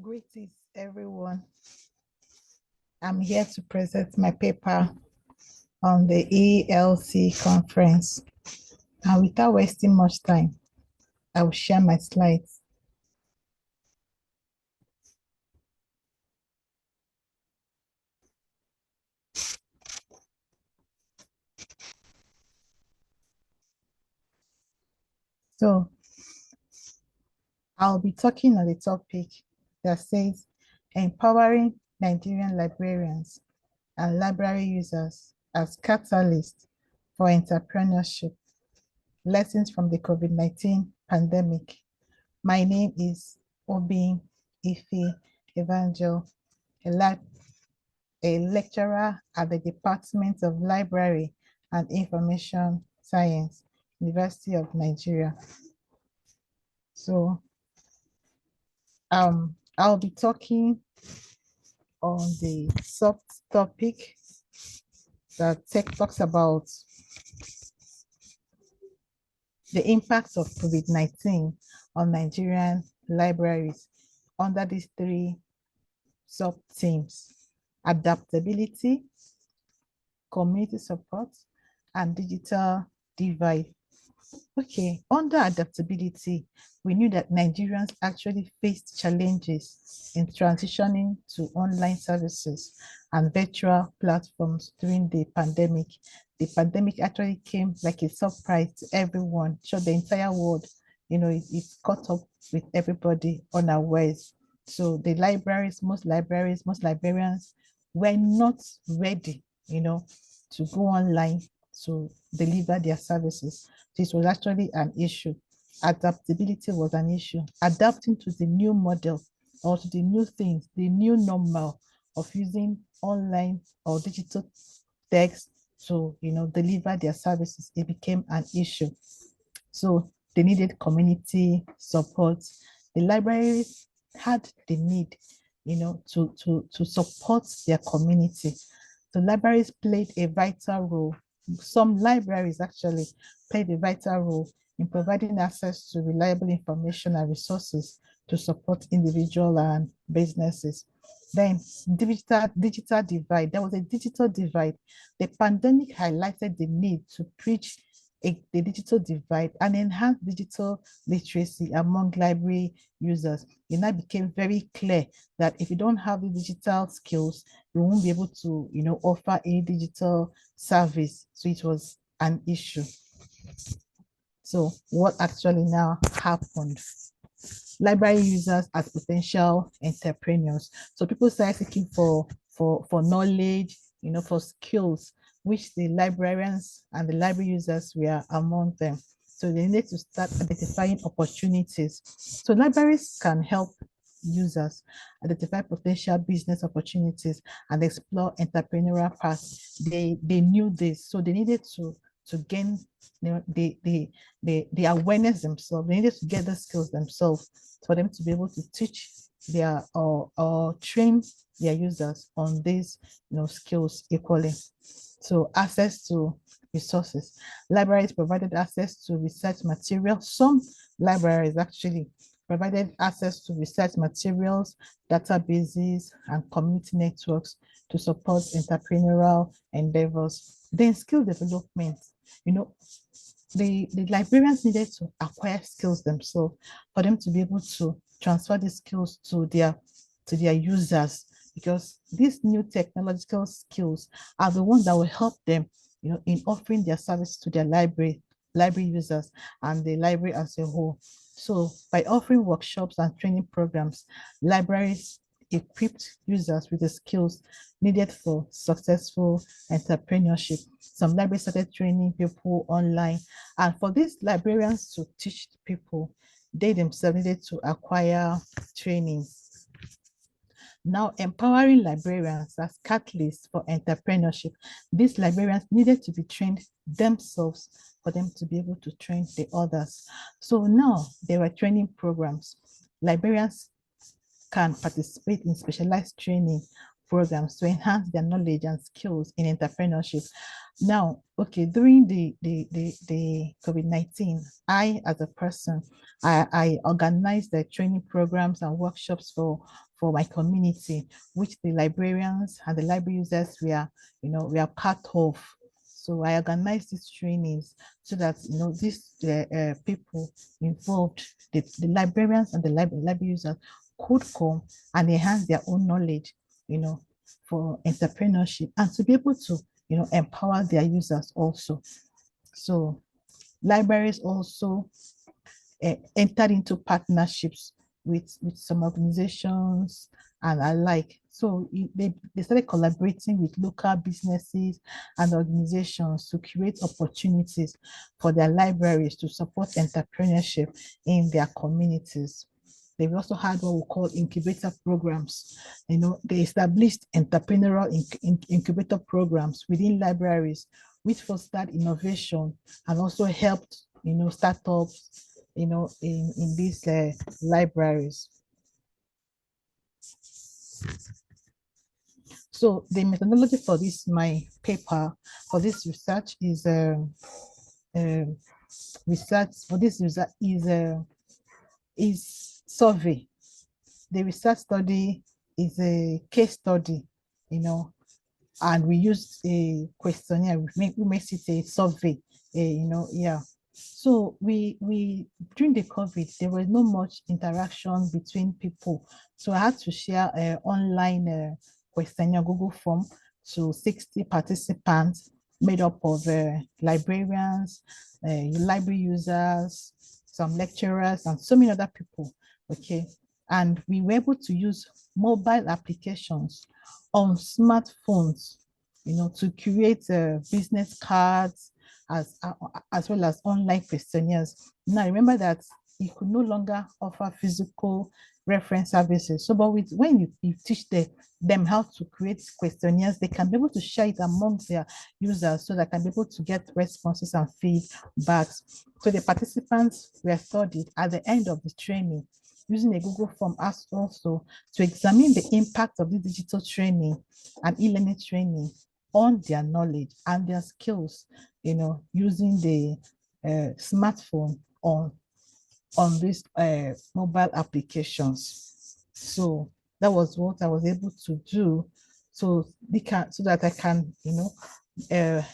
Greetings, everyone. I'm here to present my paper on the ELC conference. And without wasting much time, I will share my slides. So I'll be talking on the topic that says empowering Nigerian librarians and library users as catalysts for entrepreneurship, lessons from the COVID-19 pandemic. My name is Obim Evangel, a lecturer at the Department of Library and Information Science, University of Nigeria. So I'll be talking on the subtopic that talks about the impacts of COVID-19 on Nigerian libraries under these three sub-themes: adaptability, community support, and digital divide. Okay, under adaptability, we knew that Nigerians actually faced challenges in transitioning to online services and virtual platforms during the pandemic. The pandemic actually came like a surprise to everyone, so the entire world, it caught up with everybody unawares. So the most librarians were not ready, to go online to deliver their services. This was actually an issue. Adaptability was an issue. Adapting to the new model or to the new things, the new normal of using online or digital text to deliver their services, it became an issue. So they needed community support. The libraries had the need, to support their community. The libraries played a vital role. Some libraries actually played a vital role in providing access to reliable information and resources to support individuals and businesses. Then digital divide. There was a digital divide. The pandemic highlighted the need to preach the digital divide and enhance digital literacy among library users. It now became very clear that if you don't have the digital skills, you won't be able to, offer a digital service. So it was an issue. So what actually now happened? Library users as potential entrepreneurs. So people started seeking for knowledge, for skills, which the librarians and the library users were among them. So they need to start identifying opportunities. So libraries can help users identify potential business opportunities and explore entrepreneurial paths. They knew this, so they needed to gain the awareness themselves. They needed to get the skills themselves for them to be able to teach their or train their users on these skills equally. So access to resources. Libraries provided access to research materials. Some libraries actually provided access to research materials, databases, and community networks to support entrepreneurial endeavors. Then skill development. The librarians needed to acquire skills themselves for them to be able to transfer these skills to their users, because these new technological skills are the ones that will help them, in offering their service to their library users and the library as a whole. So by offering workshops and training programs, libraries equipped users with the skills needed for successful entrepreneurship. Some libraries started training people online, and for these librarians to teach people, they themselves needed to acquire training. Now, empowering librarians as catalysts for entrepreneurship, these librarians needed to be trained themselves for them to be able to train the others. So now there were training programs. Librarians can participate in specialized training programs to enhance their knowledge and skills in entrepreneurship. Now, okay, during the COVID-19, I, as a person, I organized the training programs and workshops for for my community, which the librarians and the library users we are part of. So I organized these trainings so that these people involved, the librarians and the library users could come and enhance their own knowledge, for entrepreneurship, and to be able to empower their users also. So libraries also entered into partnerships with some organizations and alike. So they started collaborating with local businesses and organizations to create opportunities for their libraries to support entrepreneurship in their communities. They've also had what we call incubator programs. They established entrepreneurial incubator programs within libraries, which fostered innovation and also helped, startups, in these libraries. So the methodology for this, my paper, for this research is research for this research is survey. The research study is a case study, and we used a questionnaire. We make it a survey, yeah. So we during the COVID, there was no much interaction between people. So I had to share an online questionnaire Google form to 60 participants made up of librarians, library users, some lecturers, and so many other people. Okay. And we were able to use mobile applications on smartphones, to create business cards as well as online questionnaires. Now remember that you could no longer offer physical reference services. So, but when you teach them how to create questionnaires, they can be able to share it amongst their users so they can be able to get responses and feedbacks. So the participants were studied at the end of the training using a Google form as also to examine the impact of the digital training and e-learning training on their knowledge and their skills, using the smartphone on these mobile applications. So that was what I was able to do, so that I can,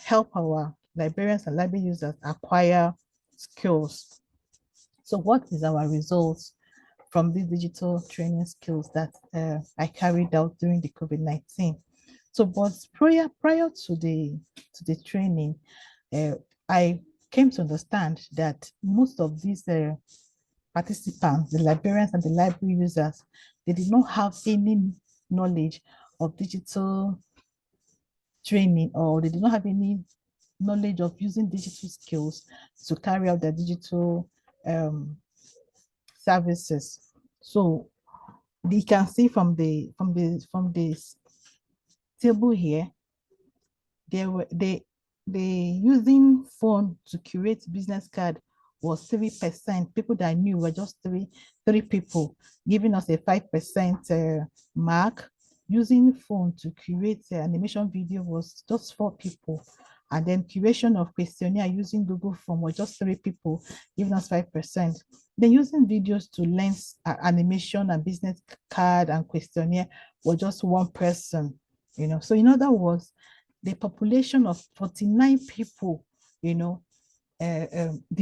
help our librarians and library users acquire skills. So what is our results from these digital training skills that I carried out during the COVID-19? So, but prior to the training, I came to understand that most of these participants, the librarians and the library users, they did not have any knowledge of digital training, or they did not have any knowledge of using digital skills to carry out their digital services. So you can see from this table here, they using phone to create business card was 3%. People that I knew were just three people, giving us a 5% mark. Using phone to create animation video was just 4 people. And then curation of questionnaire using Google Form was just 3 people, giving us 5%. Then using videos to learn animation and business card and questionnaire was just 1 person. So in other words, the population of 49 people, did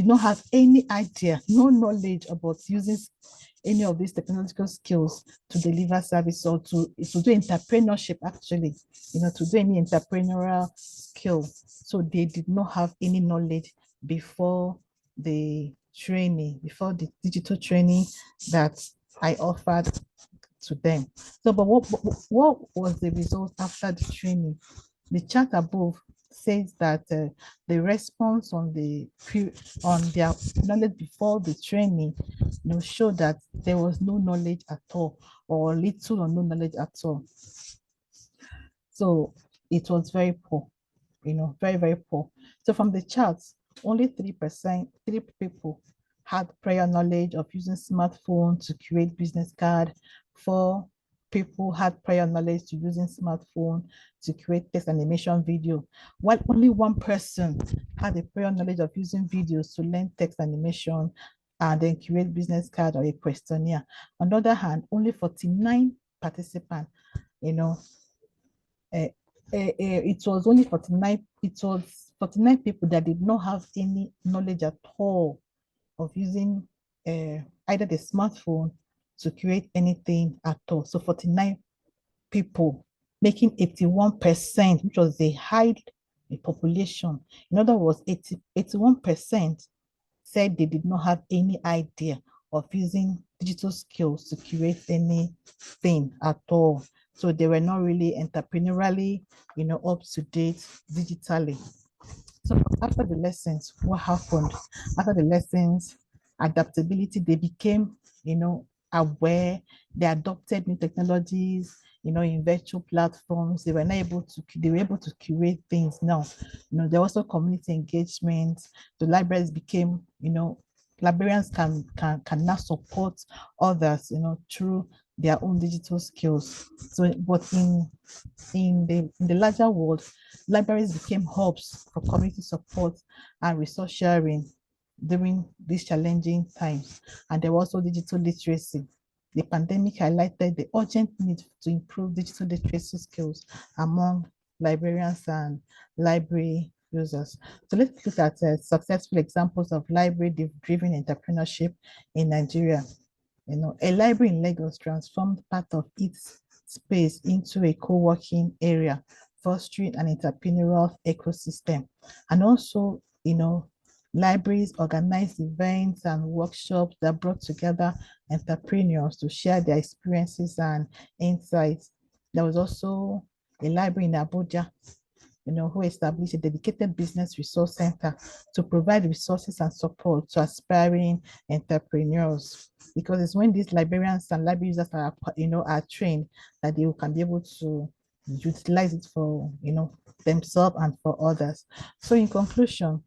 not have any idea, no knowledge about using any of these technological skills to deliver service or to do entrepreneurship, actually, to do any entrepreneurial skill. So they did not have any knowledge before the training, before the digital training that I offered to them. So, but what was the result after the training? The chart above says that the response on their knowledge before the training, showed that there was no knowledge at all, or little or no knowledge at all. So it was very poor, very, very poor. So from the charts, only 3%, 3 people had prior knowledge of using smartphone to create business card. 4 people had prior knowledge to using smartphone to create text animation video, while only 1 person had a prior knowledge of using videos to learn text animation and then create business card or a questionnaire. On the other hand, only 49 participants, you know, it was only 49, it was 49 people that did not have any knowledge at all of using either the smartphone to create anything at all. So 49 people, making 81%, which was the high population. In other words, 81% said they did not have any idea of using digital skills to create anything at all. So they were not really entrepreneurially, up to date digitally. So after the lessons, what happened? After the lessons, adaptability, they became, aware, they adopted new technologies, in virtual platforms. They were not able to, they were able to curate things now. There was also community engagement. The libraries became, librarians can now support others, through their own digital skills. So, but in the larger world, libraries became hubs for community support and resource sharing during these challenging times. And there was also digital literacy. The pandemic highlighted the urgent need to improve digital literacy skills among librarians and library users. So let's look at successful examples of library-driven entrepreneurship in Nigeria. A library in Lagos transformed part of its space into a co-working area, fostering an entrepreneurial ecosystem. And also, libraries organized events and workshops that brought together entrepreneurs to share their experiences and insights. There was also a library in Abuja, who established a dedicated business resource center to provide resources and support to aspiring entrepreneurs. Because it's when these librarians and library users are trained that they can be able to utilize it for, themselves and for others. So in conclusion,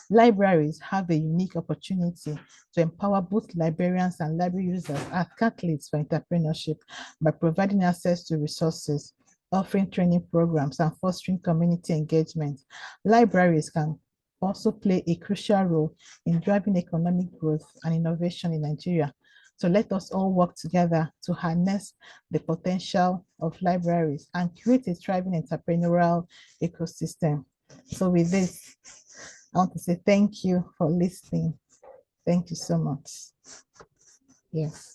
libraries have a unique opportunity to empower both librarians and library users as catalysts for entrepreneurship by providing access to resources, offering training programs, and fostering community engagement. Libraries can also play a crucial role in driving economic growth and innovation in Nigeria. So let us all work together to harness the potential of libraries and create a thriving entrepreneurial ecosystem. So with this, I want to say thank you for listening. Thank you so much. Yes.